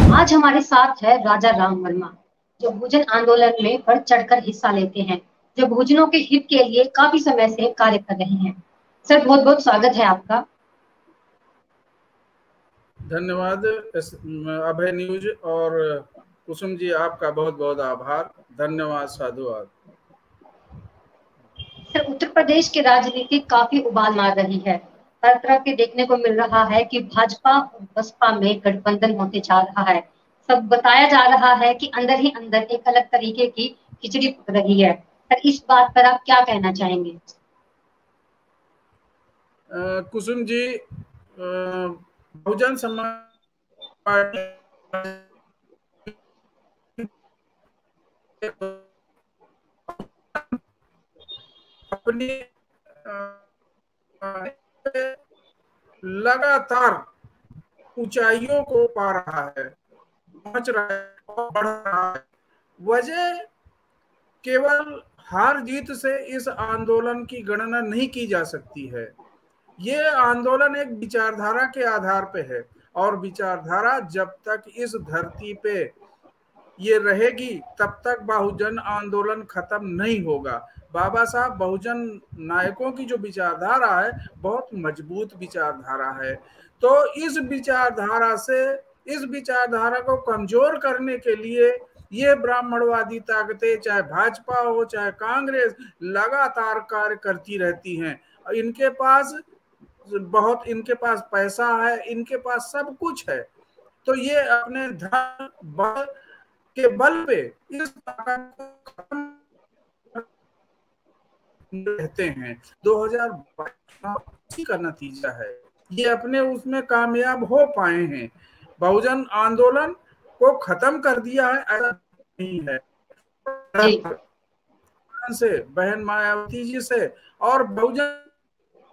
आज हमारे साथ है राजा राम वर्मा, जो बहुजन आंदोलन में बढ़ चढ़कर हिस्सा लेते हैं, जो बहुजनों के हित के लिए काफी समय से कार्य कर रहे हैं। सर, बहुत बहुत स्वागत है आपका। धन्यवाद अभय न्यूज और कुसुम जी, आपका बहुत बहुत आभार। धन्यवाद, साधुवाद। सर, उत्तर प्रदेश की राजनीति काफी उबाल मार रही है। हर तरफ के देखने को मिल रहा है कि भाजपा और बसपा में गठबंधन होते जा रहा है। सब बताया जा रहा है कि अंदर ही अंदर एक अलग तरीके की खिचड़ी पक रही है। सर, इस बात पर आप क्या कहना चाहेंगे? कुसुम जी, बहुजन समाज पार्टी अपनी लगातार ऊंचाइयों को पा रहा है, पहुंच रहा है और बढ़ रहा है। वजह केवल हार जीत से इस आंदोलन की गणना नहीं की जा सकती है। ये आंदोलन एक विचारधारा के आधार पे है, और विचारधारा जब तक इस धरती पे ये रहेगी तब तक बहुजन आंदोलन खत्म नहीं होगा। बाबा साहब बहुजन नायकों की जो विचारधारा है बहुत मजबूत विचारधारा है। तो इस विचारधारा को कमजोर करने के लिए ये ब्राह्मणवादी ताकतें, चाहे भाजपा हो चाहे कांग्रेस, लगातार कार्य करती रहती हैं। इनके पास पैसा है, इनके पास सब कुछ है। तो ये अपने धन बल के बल पे इस ताकत को खत्म रहते हैं। 2022 का नतीजा है, ये अपने उसमें कामयाब हो पाए हैं। बहुजन आंदोलन को खत्म कर दिया है ऐसा नहीं है। से, बहन मायावती जी से और बहुजन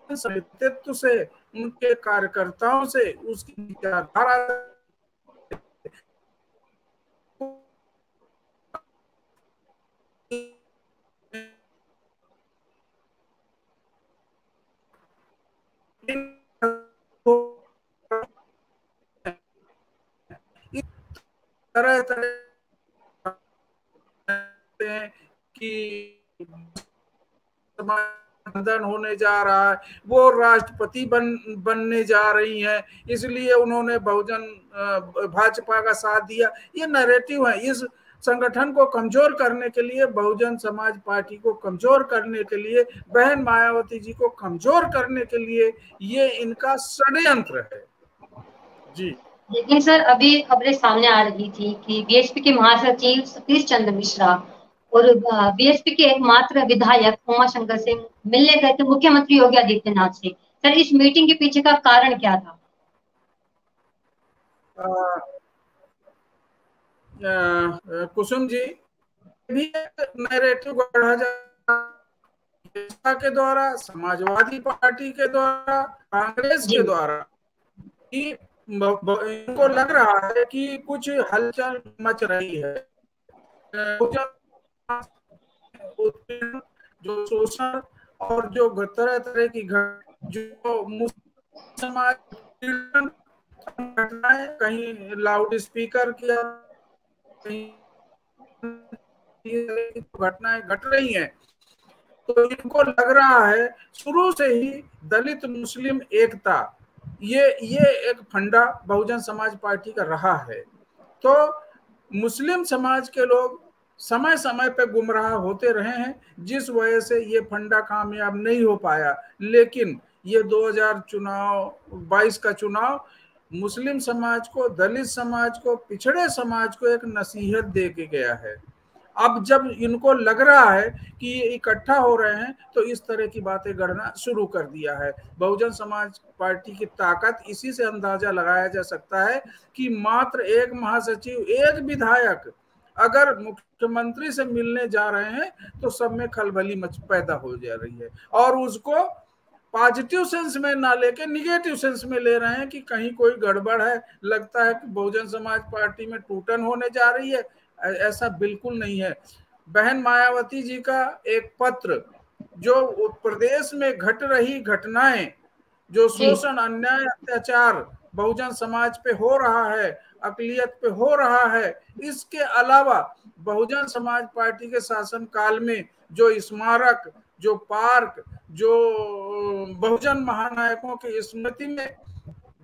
नेतृत्व से, उनके कार्यकर्ताओं से, उसकी विचारधारा तरह तरह कि समाधान होने जा रहा है, वो राष्ट्रपति बनने जा रही हैं, इसलिए उन्होंने भाजपा का साथ दिया। ये नैरेटिव है। इस संगठन को कमजोर करने के लिए, बहुजन समाज पार्टी को कमजोर करने के लिए, बहन मायावती जी को कमजोर करने के लिए ये इनका षड्यंत्र है। जी। लेकिन सर, अभी खबरें सामने आ रही थी कि बीएसपी के महासचिव सतीश चंद्र मिश्रा और बीएसपी के एकमात्र विधायक उमाशंकर से मिलने गए थे मुख्यमंत्री योगी आदित्यनाथ से। सर, इस मीटिंग के पीछे का कारण क्या था? कुसुम जी, भी नैरेटिव गढ़ा जा के द्वारा, समाजवादी पार्टी के द्वारा, कांग्रेस के द्वारा, कि इनको लग रहा है कि कुछ हलचल मच रही है। जो शोषण और जो तरह तरह की जो समाज घटनाएं, कहीं लाउड स्पीकर किया, घटनाएं घट रही हैं। तो इनको लग रहा है शुरू से ही दलित मुस्लिम एकता ये एक फंडा बहुजन समाज पार्टी का रहा है। तो मुस्लिम समाज के लोग समय समय पे गुमराह होते रहे हैं, जिस वजह से ये फंडा कामयाब नहीं हो पाया। लेकिन ये 2022 का चुनाव मुस्लिम समाज को, दलित समाज को, पिछड़े समाज को एक नसीहत दे के गया है। अब जब इनको लग रहा है कि ये इकट्ठा हो रहे हैं तो इस तरह की बातें गढ़ना शुरू कर दिया है। बहुजन समाज पार्टी की ताकत इसी से अंदाजा लगाया जा सकता है कि मात्र एक महासचिव, एक विधायक अगर मुख्यमंत्री से मिलने जा रहे हैं तो सब में खलबली पैदा हो जा रही है, और उसको पॉजिटिव सेंस में ना लेके निगेटिव सेंस में ले रहे हैं कि कहीं कोई गड़बड़ है, लगता है कि बहुजन समाज पार्टी में टूटन होने जा रही है। ऐसा बिल्कुल नहीं है। बहन मायावती जी का एक पत्र, जो प्रदेश में घट रही घटनाएं, जो शोषण, अन्याय, अत्याचार बहुजन समाज पे हो रहा है, अकलियत पे हो रहा है। इसके अलावा बहुजन समाज पार्टी के शासन काल में जो स्मारक, जो पार्क, जो बहुजन महानायकों की स्मृति में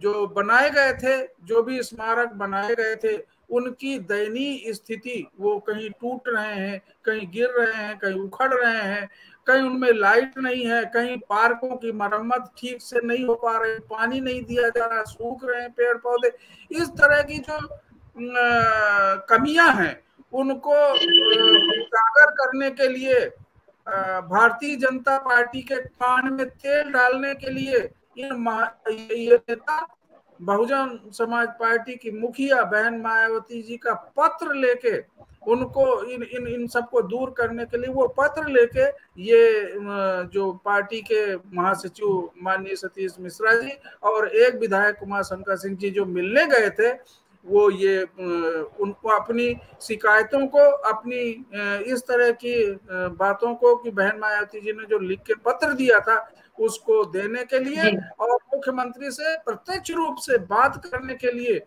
जो बनाए गए थे, जो भी स्मारक बनाए गए थे, उनकी दयनीय स्थिति, वो कहीं टूट रहे हैं, कहीं गिर रहे हैं, कहीं उखड़ रहे हैं, कहीं उनमें लाइट नहीं है, कहीं पार्कों की मरम्मत ठीक से नहीं हो पा रही, पानी नहीं दिया जा रहा, सूख रहे हैं पेड़ पौधे। इस तरह की जो कमियां हैं उनको उजागर करने के लिए भारतीय जनता पार्टी के कान में तेल डालने के लिए ये नेता बहुजन समाज पार्टी की मुखिया बहन मायावती जी का पत्र लेके उनको इन सबको दूर करने के लिए वो पत्र लेके ये जो पार्टी के महासचिव माननीय सतीश मिश्रा जी और एक विधायक कुमार शंकर सिंह जी जो मिलने गए थे, वो ये उनको अपनी शिकायतों को, अपनी इस तरह की बातों को कि बहन मायावती जी ने जो लिख के पत्र दिया था उसको देने के लिए और मुख्यमंत्री से प्रत्यक्ष रूप से बात करने के लिए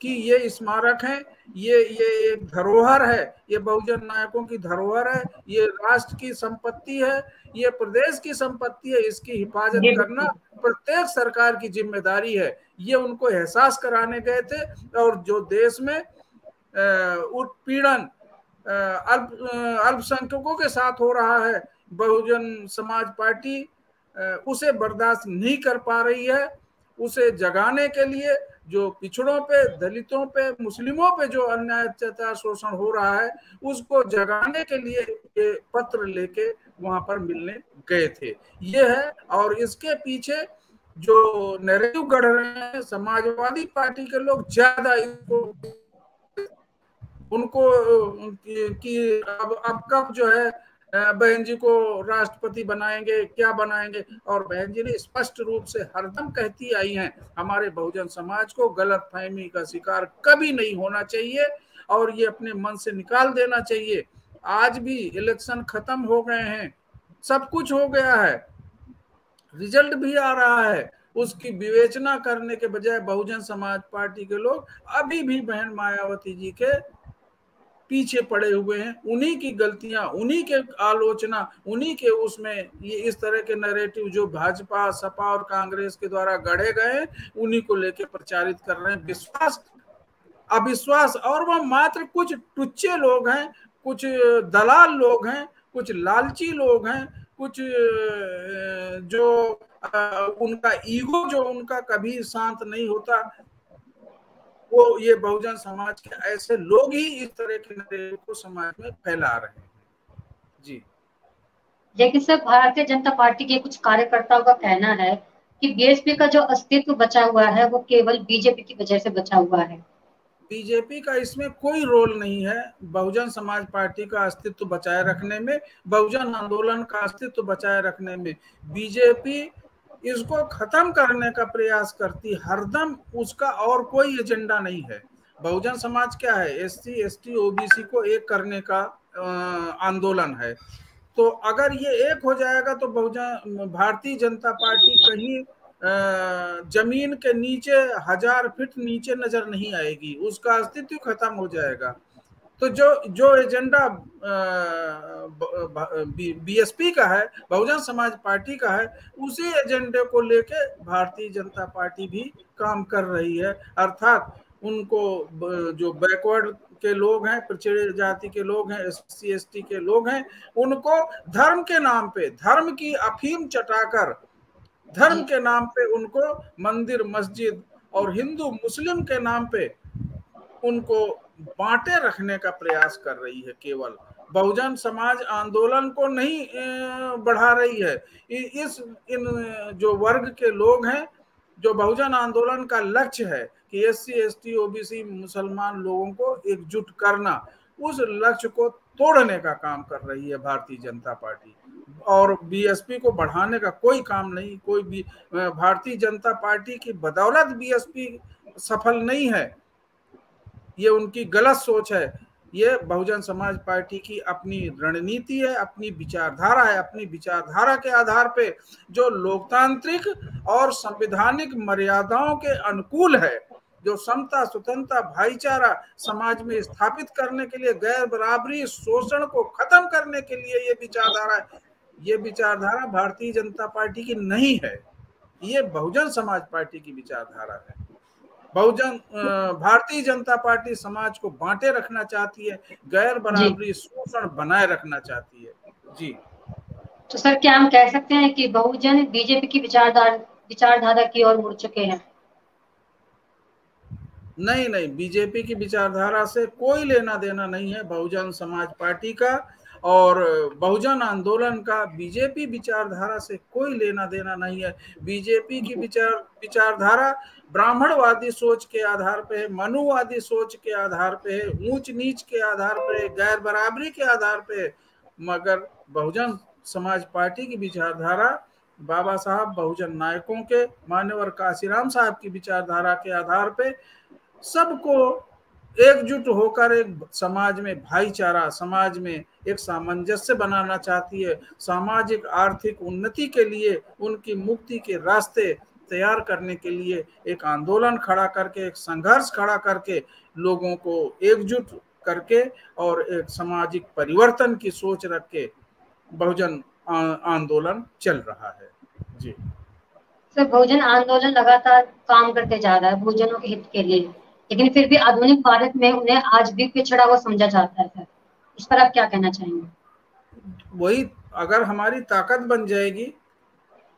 कि ये स्मारक है, ये एक धरोहर है, ये बहुजन नायकों की धरोहर है, ये राष्ट्र की संपत्ति है, ये प्रदेश की संपत्ति है, इसकी हिफाजत करना प्रत्येक सरकार की जिम्मेदारी है। ये उनको एहसास कराने गए थे। और जो देश में उत्पीड़न अल्पसंख्यकों के साथ हो रहा है, बहुजन समाज पार्टी उसे बर्दाश्त नहीं कर पा रही है। उसे जगाने के लिए जो पिछड़ों पे, दलितों पे, मुस्लिमों पे जो अन्याय अत्याचार शोषण हो रहा है उसको जगाने के लिए ये पत्र लेके वहां पर मिलने गए थे, ये है। और इसके पीछे जो नैरेटिव गढ़ रहे हैं समाजवादी पार्टी के लोग ज्यादा इसको उनको कि अब कब जो है बहन जी को राष्ट्रपति बनाएंगे, क्या बनाएंगे। और बहन जी ने स्पष्ट रूप से हरदम कहती आई हैं हमारे बहुजन समाज को गलतफहमी का शिकार कभी नहीं होना चाहिए और ये अपने मन से निकाल देना चाहिए। आज भी इलेक्शन खत्म हो गए हैं, सब कुछ हो गया है, रिजल्ट भी आ रहा है, उसकी विवेचना करने के बजाय बहुजन समाज पार्टी के लोग अभी भी बहन मायावती जी के पीछे पड़े हुए हैं। उन्हीं की गलतियां, उन्हीं के आलोचना, उन्हीं के उसमें ये इस तरह के नैरेटिव जो भाजपा, सपा और कांग्रेस के द्वारा गढ़े गए उन्हीं को लेकर प्रचारित कर रहे हैं। विश्वास अविश्वास, और वह मात्र कुछ टुच्चे लोग हैं, कुछ दलाल लोग हैं, कुछ लालची लोग हैं, कुछ जो उनका ईगो जो उनका कभी शांत नहीं होता, वो ये बहुजन समाज के ऐसे लोग ही इस तरह के नैरेटिव को समाज में फैला रहे हैं। जी, लेकिन सर भारतीय जनता पार्टी के कुछ कार्यकर्ताओं का कहना है कि बीएसपी का जो अस्तित्व बचा हुआ है वो केवल बीजेपी की वजह से बचा हुआ है। बीजेपी का इसमें कोई रोल नहीं है बहुजन समाज पार्टी का अस्तित्व बचाए रखने में, बहुजन आंदोलन का अस्तित्व बचाए रखने में। बीजेपी इसको खत्म करने का प्रयास करती हरदम, उसका और कोई एजेंडा नहीं है। बहुजन समाज क्या है, एससी एसटी ओबीसी को एक करने का आंदोलन है। तो अगर ये एक हो जाएगा तो बहुजन भारतीय जनता पार्टी कहीं जमीन के नीचे 1000 फीट नीचे नजर नहीं आएगी, उसका अस्तित्व खत्म हो जाएगा। तो जो एजेंडा बीएसपी का है, बहुजन समाज पार्टी का है, उसी एजेंडे को लेके भारतीय जनता पार्टी भी काम कर रही है। अर्थात उनको जो बैकवर्ड के लोग हैं, पिछड़े जाति के लोग हैं, एससी एसटी के लोग हैं, उनको धर्म के नाम पे, धर्म की अफीम चटाकर, धर्म के नाम पे उनको मंदिर मस्जिद और हिंदू मुस्लिम के नाम पे उनको बांटे रखने का प्रयास कर रही है। केवल बहुजन समाज आंदोलन को नहीं बढ़ा रही है। इन जो वर्ग के लोग हैं, जो बहुजन आंदोलन का लक्ष्य है कि एससी एसटी ओबीसी मुसलमान लोगों को एकजुट करना, उस लक्ष्य को तोड़ने का काम कर रही है भारतीय जनता पार्टी। और बीएसपी को बढ़ाने का कोई काम नहीं। कोई भी भारतीय जनता पार्टी की बदौलत बीएसपी सफल नहीं है, ये उनकी गलत सोच है। ये बहुजन समाज पार्टी की अपनी रणनीति है, अपनी विचारधारा है। अपनी विचारधारा के आधार पे जो लोकतांत्रिक और संवैधानिक मर्यादाओं के अनुकूल है, जो समता, स्वतंत्रता, भाईचारा समाज में स्थापित करने के लिए, गैर बराबरी, शोषण को खत्म करने के लिए ये विचारधारा है। ये विचारधारा भारतीय जनता पार्टी की नहीं है, ये बहुजन समाज पार्टी की विचारधारा है। भारतीय जनता पार्टी समाज को बांटे रखना चाहती है, गैर बराबरी, शोषण बनाए रखना चाहती है। जी, तो सर क्या हम कह सकते हैं कि बहुजन बीजेपी की विचारधारा की ओर मुड़ चुके हैं? नहीं नहीं, बीजेपी की विचारधारा से कोई लेना देना नहीं है बहुजन समाज पार्टी का, और बहुजन आंदोलन का बीजेपी विचारधारा से कोई लेना देना नहीं है। बीजेपी की विचारधारा ब्राह्मणवादी सोच के आधार पे है, मनुवादी सोच के आधार पे है, ऊंच नीच के आधार पे है, गैर बराबरी के आधार पे है। मगर बहुजन समाज पार्टी की विचारधारा बाबा साहब बहुजन नायकों के, मान्यवर काशीराम साहब की विचारधारा के आधार पे सबको एकजुट होकर एक समाज में भाईचारा, समाज में एक सामंजस्य बनाना चाहती है। सामाजिक आर्थिक उन्नति के लिए, उनकी मुक्ति के रास्ते तैयार करने के लिए एक आंदोलन खड़ा करके, एक संघर्ष खड़ा करके, लोगों को एकजुट करके और एक सामाजिक परिवर्तन की सोच रख के बहुजन आंदोलन चल रहा है। जी सर, बहुजन आंदोलन लगातार काम करते जा रहा है बहुजनों के हित के लिए, लेकिन फिर भी आधुनिक भारत में उन्हें आज भी पिछड़ा हुआ समझा जाता है सर, इस पर आप क्या कहना चाहेंगे? वही अगर हमारी ताकत बन जाएगी,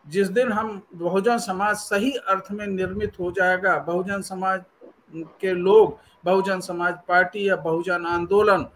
जिस दिन हम बहुजन समाज सही अर्थ में निर्मित हो जाएगा, बहुजन समाज के लोग, बहुजन समाज पार्टी या बहुजन आंदोलन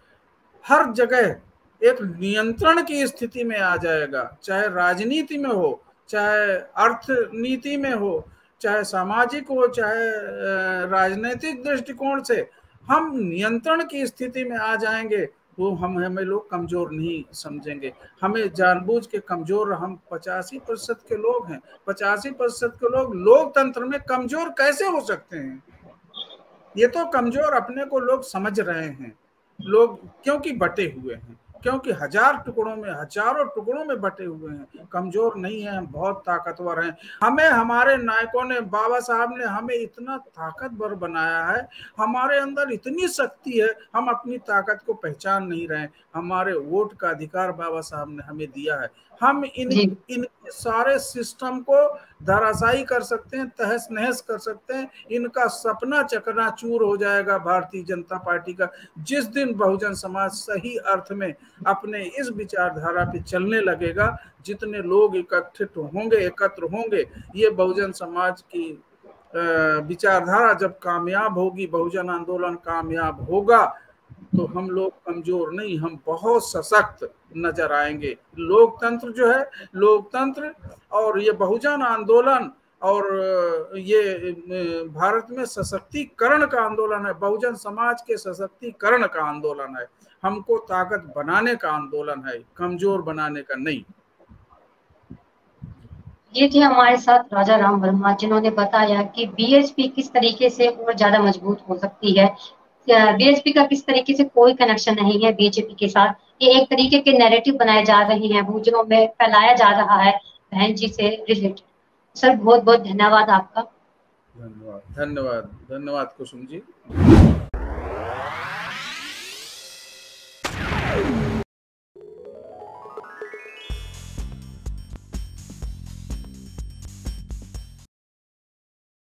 हर जगह एक नियंत्रण की स्थिति में आ जाएगा, चाहे राजनीति में हो, चाहे अर्थनीति में हो, चाहे सामाजिक हो, चाहे राजनीतिक दृष्टिकोण से हम नियंत्रण की स्थिति में आ जाएंगे, तो हमें लोग कमजोर नहीं समझेंगे। हमें जानबूझ के कमजोर, हम 85% के लोग हैं, 85% के लोग लोकतंत्र में कमजोर कैसे हो सकते हैं? ये तो कमजोर अपने को लोग समझ रहे हैं, लोग क्योंकि बटे हुए हैं, क्योंकि हजारों टुकड़ों में बटे हुए हैं। कमजोर नहीं है, हम बहुत ताकतवर हैं। हमें हमारे नायकों ने, बाबा साहब ने हमें इतना ताकतवर बनाया है, हमारे अंदर इतनी शक्ति है, हम अपनी ताकत को पहचान नहीं रहे। हमारे वोट का अधिकार बाबा साहब ने हमें दिया है, हम इन सारे सिस्टम को धराशायी कर सकते हैं, तहस नहस कर सकते हैं। इनका सपना चकनाचूर हो जाएगा भारतीय जनता पार्टी का, जिस दिन बहुजन समाज सही अर्थ में अपने इस विचारधारा पे चलने लगेगा। जितने लोग एकत्र होंगे, ये बहुजन समाज की विचारधारा जब कामयाब होगी, बहुजन आंदोलन कामयाब होगा, तो हम लोग कमजोर नहीं, हम बहुत सशक्त नजर आएंगे। लोकतंत्र जो है, लोकतंत्र और ये बहुजन आंदोलन और ये भारत में सशक्तिकरण का आंदोलन है, बहुजन समाज के सशक्तिकरण का आंदोलन है। हमको ताकत बनाने का आंदोलन है, कमजोर बनाने का नहीं। ये थे हमारे साथ राजा राम वर्मा, जिन्होंने बताया कि बीएसपी किस तरीके से और ज्यादा मजबूत हो सकती है। बीएसपी का किस तरीके से कोई कनेक्शन नहीं है बीजेपी के साथ। ये एक तरीके के नैरेटिव बनाए जा रहे हैं, बहुजनों में फैलाया जा रहा है बहन जी से रिलेटेड। सर बहुत बहुत धन्यवाद आपका। धन्यवाद कुसुम जी।